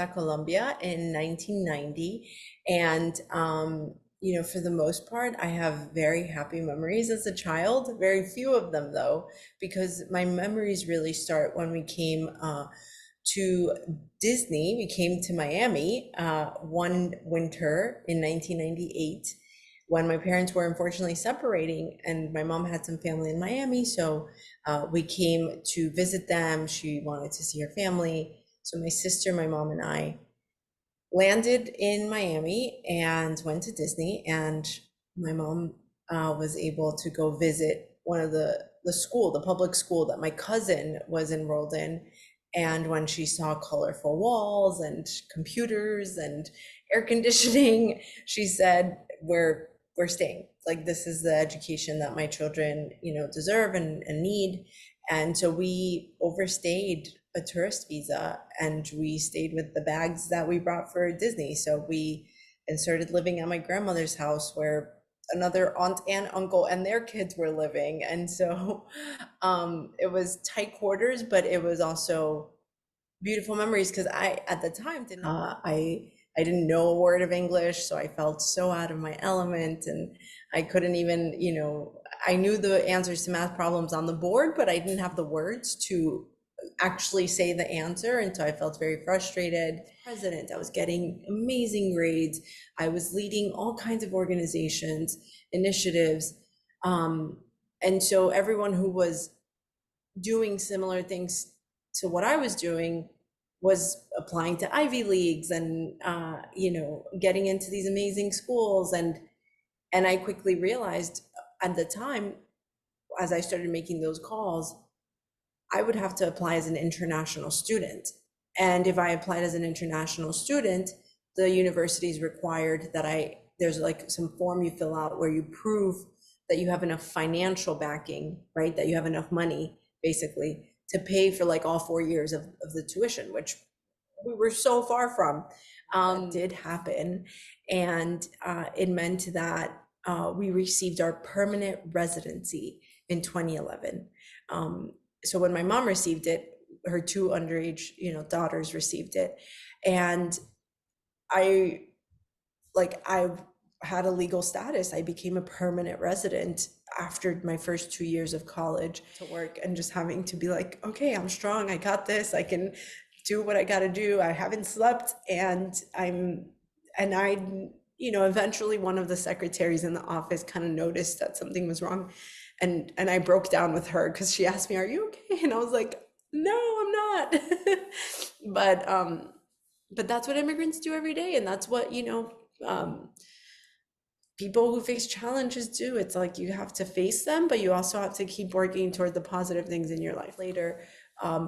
Colombia in 1990. And, for the most part, I have very happy memories as a child. Very few of them, though, because my memories really start when we came to Disney. We came to Miami one winter in 1998 when my parents were unfortunately separating, and my mom had some family in Miami. So we came to visit them. She wanted to see her family. So my sister, my mom, and I landed in Miami and went to Disney. And my mom was able to go visit one of the public school that my cousin was enrolled in. And when she saw colorful walls and computers and air conditioning, she said, we're staying. Like, this is the education that my children, deserve and need. And so we overstayed a tourist visa, and we stayed with the bags that we brought for Disney. So we and started living at my grandmother's house, where another aunt and uncle and their kids were living. And so it was tight quarters, but it was also beautiful memories, because I at the time didn't I didn't know a word of English, so I felt so out of my element, and I couldn't even, I knew the answers to math problems on the board, but I didn't have the words to actually say the answer. And so I felt very frustrated. President, I was getting amazing grades. I was leading all kinds of organizations, initiatives. And so everyone who was doing similar things to what I was doing was applying to Ivy Leagues and, getting into these amazing schools. And I quickly realized at the time, as I started making those calls, I would have to apply as an international student. And if I applied as an international student, the universities required that there's like some form you fill out where you prove that you have enough financial backing, right? That you have enough money, basically, to pay for like all 4 years of the tuition, which we were so far from. That did happen. And it meant that we received our permanent residency in 2011. So when my mom received it, her two underage, daughters received it. And I had a legal status. I became a permanent resident after my first 2 years of college to work, and just having to be like, okay, I'm strong. I got this. I can do what I got to do. I haven't slept. And eventually one of the secretaries in the office kind of noticed that something was wrong. And I broke down with her because she asked me, are you okay? And I was like, no, I'm not. But that's what immigrants do every day. And that's what, people who face challenges do. It's like you have to face them, but you also have to keep working toward the positive things in your life. Later,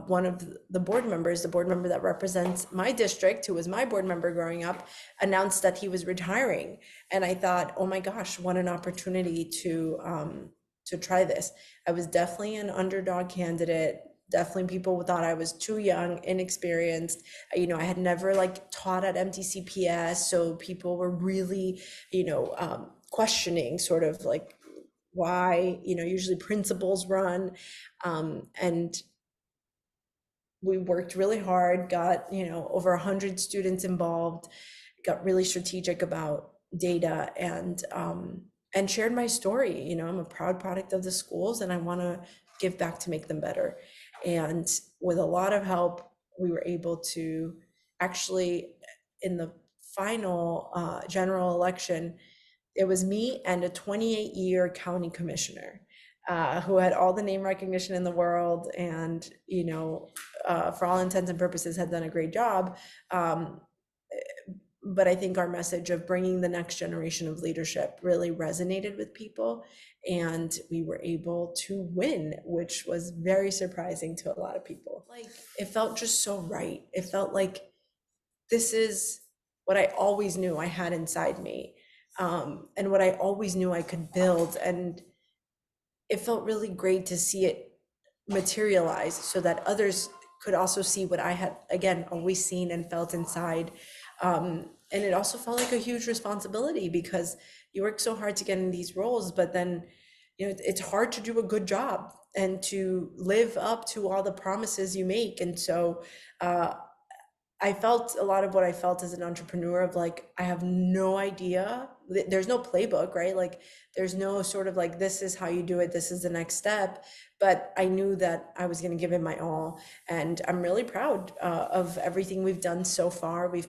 one of the board members, the board member that represents my district, who was my board member growing up, announced that he was retiring. And I thought, oh my gosh, what an opportunity to try this. I was definitely an underdog candidate. Definitely people thought I was too young, inexperienced. I had never taught at MTCPS, so people were really, questioning sort of like why, usually principals run. And we worked really hard, got, over 100 students involved, got really strategic about data, and shared my story. I'm a proud product of the schools, and I want to give back to make them better. And with a lot of help, we were able to actually, in the final general election, it was me and a 28-year county commissioner who had all the name recognition in the world, and for all intents and purposes had done a great job. But I think our message of bringing the next generation of leadership really resonated with people, and we were able to win, which was very surprising to a lot of people. It felt just so right. It felt like this is what I always knew I had inside me, and what I always knew I could build. And it felt really great to see it materialize so that others could also see what I had, again, always seen and felt inside. And it also felt like a huge responsibility, because you work so hard to get in these roles, but then, it's hard to do a good job and to live up to all the promises you make. And so I felt a lot of what I felt as an entrepreneur of like, I have no idea. There's no playbook, right? Like, there's no sort of like, this is how you do it, this is the next step. But I knew that I was going to give it my all. And I'm really proud of everything we've done so far. We've